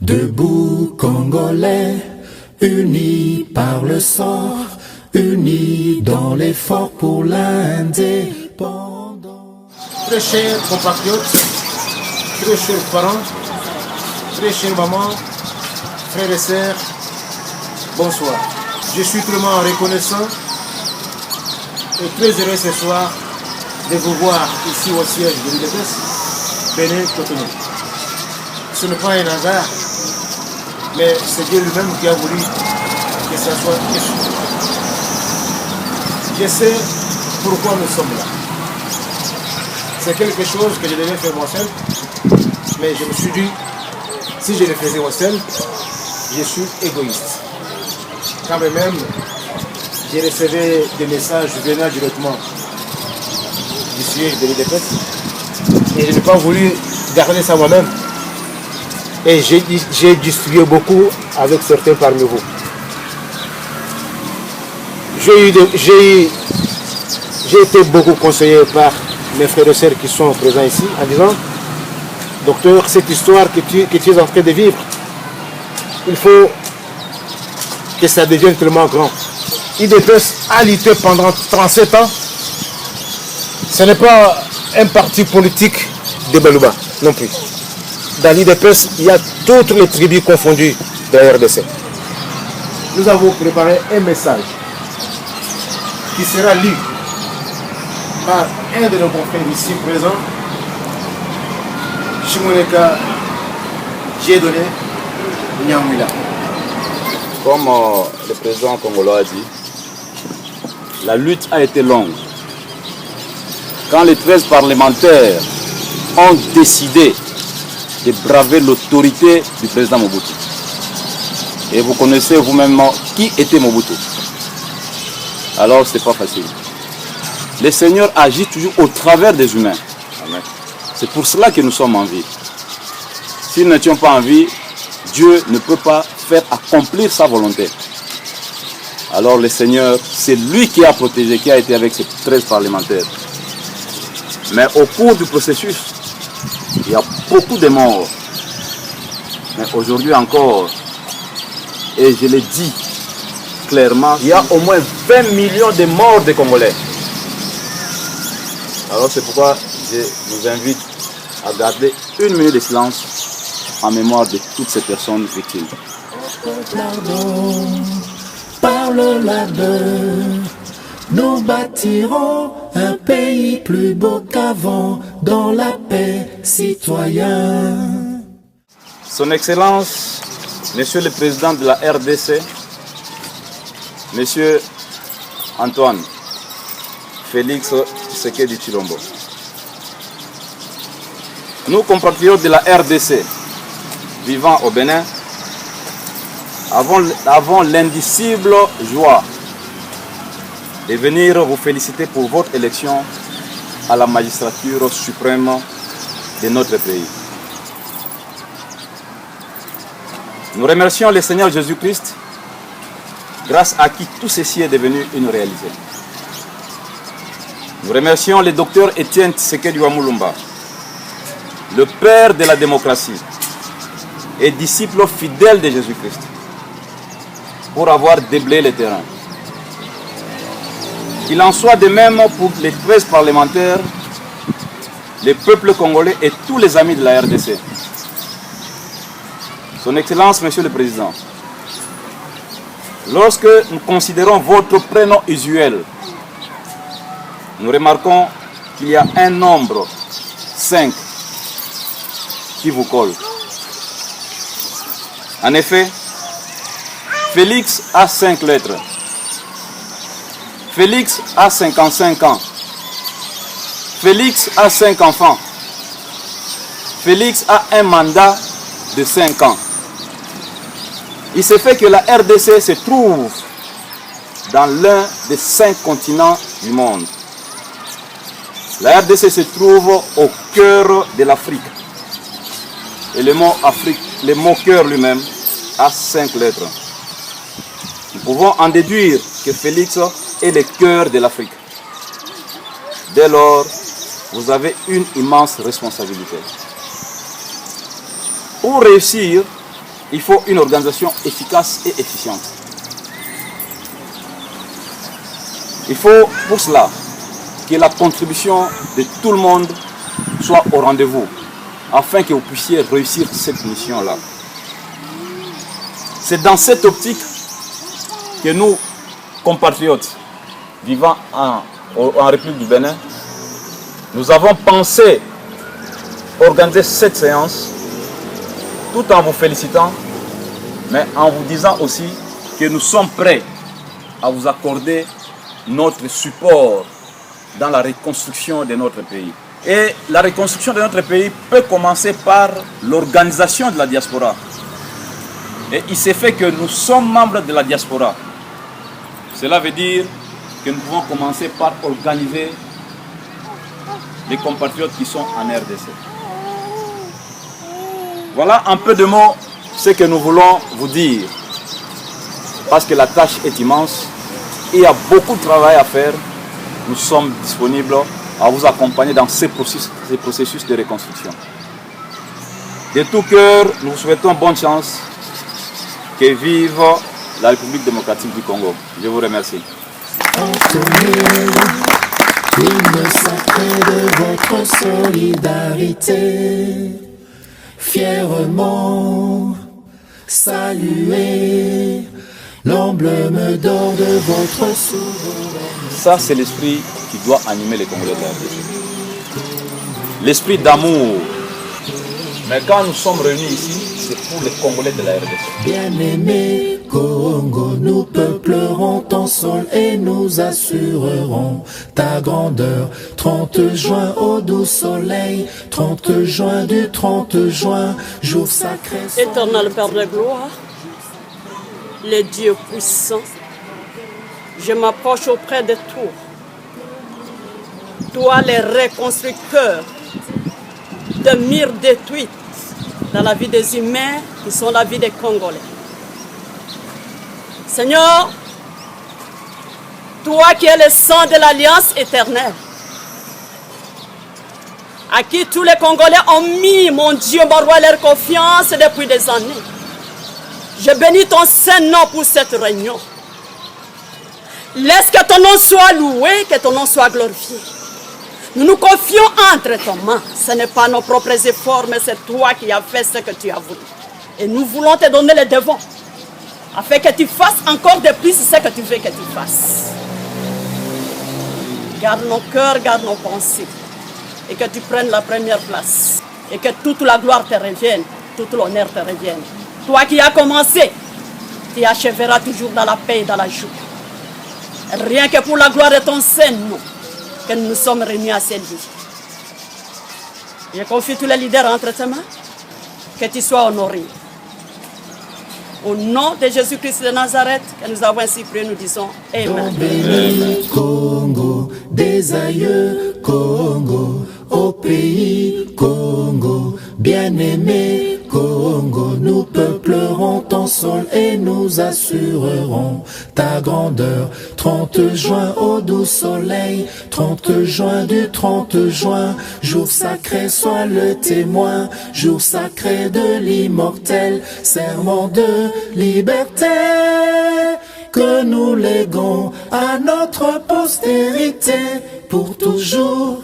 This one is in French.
Debout Congolais, unis par le sort, unis dans l'effort pour l'indépendance. Très chers compatriotes, très chers parents, très chers mamans, frères et sœurs, bonsoir. Je suis vraiment reconnaissant et très heureux ce soir de vous voir ici au siège de l'UDPS, Bénin Cotonou. Ce n'est pas un hasard, mais c'est Dieu lui-même qui a voulu que ça soit ainsi. Je sais pourquoi nous sommes là. C'est quelque chose que je devais faire moi seul, mais je me suis dit, si je le faisais moi seul, je suis égoïste. Quand même, j'ai reçu des messages venant directement du siège de l'UDPS et je n'ai pas voulu garder ça moi-même. Et j'ai distribué beaucoup avec certains parmi vous. J'ai été beaucoup conseillé par mes frères et sœurs qui sont présents ici en disant, docteur, cette histoire que tu es en train de vivre, il faut que ça devienne tellement grand. UDPS a lutté pendant 37 ans. Ce n'est pas un parti politique de Balouba non plus. Dans l'UDPS, il y a toutes les tribus confondues de la RDC. Nous avons préparé un message qui sera lu par un de nos confrères ici présents, Chimoneka Dieudonné Nyamwila. Comme le président congolais a dit, la lutte a été longue. Quand les 13 parlementaires ont décidé de braver l'autorité du président Mobutu, et vous connaissez vous-même qui était Mobutu, alors c'est pas facile. Le Seigneur agit toujours au travers des humains. Amen. C'est pour cela que nous sommes en vie. Si nous n'étions pas en vie, Dieu ne peut pas faire accomplir sa volonté. Alors le Seigneur, c'est lui qui a protégé, qui a été avec ces 13 parlementaires. Mais au cours du processus, il y a beaucoup de morts. Mais aujourd'hui encore, et je l'ai dit clairement, il y a au moins 20 millions de morts de Congolais. Alors c'est pourquoi je vous invite à garder une minute de silence en mémoire de toutes ces personnes victimes. Pardon, parle-la d'eux. Nous bâtirons un pays plus beau qu'avant, dans la paix, citoyen. Son Excellence, Monsieur le Président de la RDC, Monsieur Antoine Félix Tshisekedi Tshilombo. Nous, compatriotes de la RDC, vivant au Bénin, avons l'indicible joie de venir vous féliciter pour votre élection à la magistrature suprême de notre pays. Nous remercions le Seigneur Jésus-Christ, grâce à qui tout ceci est devenu une réalité. Nous remercions le docteur Étienne Tshisekedi Wamulumba, le père de la démocratie et disciple fidèle de Jésus-Christ, pour avoir déblayé le terrain. Qu'il en soit de même pour les 13 parlementaires, le peuple congolais et tous les amis de la RDC. Son Excellence, Monsieur le Président, lorsque nous considérons votre prénom usuel, nous remarquons qu'il y a un nombre 5 qui vous colle. En effet, Félix a 5 lettres. Félix a 55 ans. Félix a 5 enfants. Félix a un mandat de 5 ans. Il se fait que la RDC se trouve dans l'un des 5 continents du monde. La RDC se trouve au cœur de l'Afrique. Et le mot Afrique, le mot cœur lui-même, a 5 lettres. Nous pouvons en déduire que Félix est le cœur de l'Afrique. Dès lors, vous avez une immense responsabilité. Pour réussir, il faut une organisation efficace et efficiente. Il faut pour cela que la contribution de tout le monde soit au rendez-vous, afin que vous puissiez réussir cette mission-là. C'est dans cette optique que nous, compatriotes vivant en République du Bénin, nous avons pensé organiser cette séance tout en vous félicitant, mais en vous disant aussi que nous sommes prêts à vous accorder notre support dans la reconstruction de notre pays. Et la reconstruction de notre pays peut commencer par l'organisation de la diaspora. Et il s'est fait que nous sommes membres de la diaspora. Cela veut dire que nous pouvons commencer par organiser les compatriotes qui sont en RDC. Voilà un peu de mots ce que nous voulons vous dire. Parce que la tâche est immense. Il y a beaucoup de travail à faire. Nous sommes disponibles à vous accompagner dans ces processus de reconstruction. De tout cœur, nous vous souhaitons bonne chance. Que vive la République démocratique du Congo. Je vous remercie. L'hymne sacré de votre solidarité, fièrement saluer l'emblème d'or de votre souveraineté. Ça, c'est l'esprit qui doit animer les Congolais de la RDC. L'esprit d'amour. Mais quand nous sommes réunis ici, c'est pour les Congolais de la RDC. Bien-aimé Congo, nous peuplerons ton sol et nous assurerons ta grandeur. 30 juin au doux soleil, 30 juin du 30 juin, jour sacré. Éternel Père de gloire, les dieux puissants, je m'approche auprès de toi. Toi, les reconstructeurs de murs détruits dans la vie des humains qui sont la vie des Congolais. Seigneur, toi qui es le sang de l'alliance éternelle, à qui tous les Congolais ont mis, mon Dieu, mon roi, leur confiance depuis des années. Je bénis ton Saint-Nom pour cette réunion. Laisse que ton nom soit loué, que ton nom soit glorifié. Nous nous confions entre tes mains. Ce n'est pas nos propres efforts, mais c'est toi qui as fait ce que tu as voulu. Et nous voulons te donner le devant, afin que tu fasses encore de plus ce que tu veux que tu fasses. Garde nos cœurs, garde nos pensées. Et que tu prennes la première place. Et que toute la gloire te revienne, tout l'honneur te revienne. Toi qui as commencé, tu achèveras toujours dans la paix et dans la joie. Rien que pour la gloire de ton Saint-Nom, que nous nous sommes réunis à cette vie. Je confie tous les leaders entre tes mains, que tu sois honoré. Au nom de Jésus-Christ de Nazareth, que nous avons ainsi prié, nous disons Amen. Béni Congo, des aïeux Congo, au pays Congo, bien-aimé Congo, nous peuplerons ton sol et nous assurerons ta grandeur. 30 juin au doux soleil, 30 juin du 30 juin, jour sacré sois le témoin, jour sacré de l'immortel, serment de liberté, que nous léguons à notre postérité pour toujours.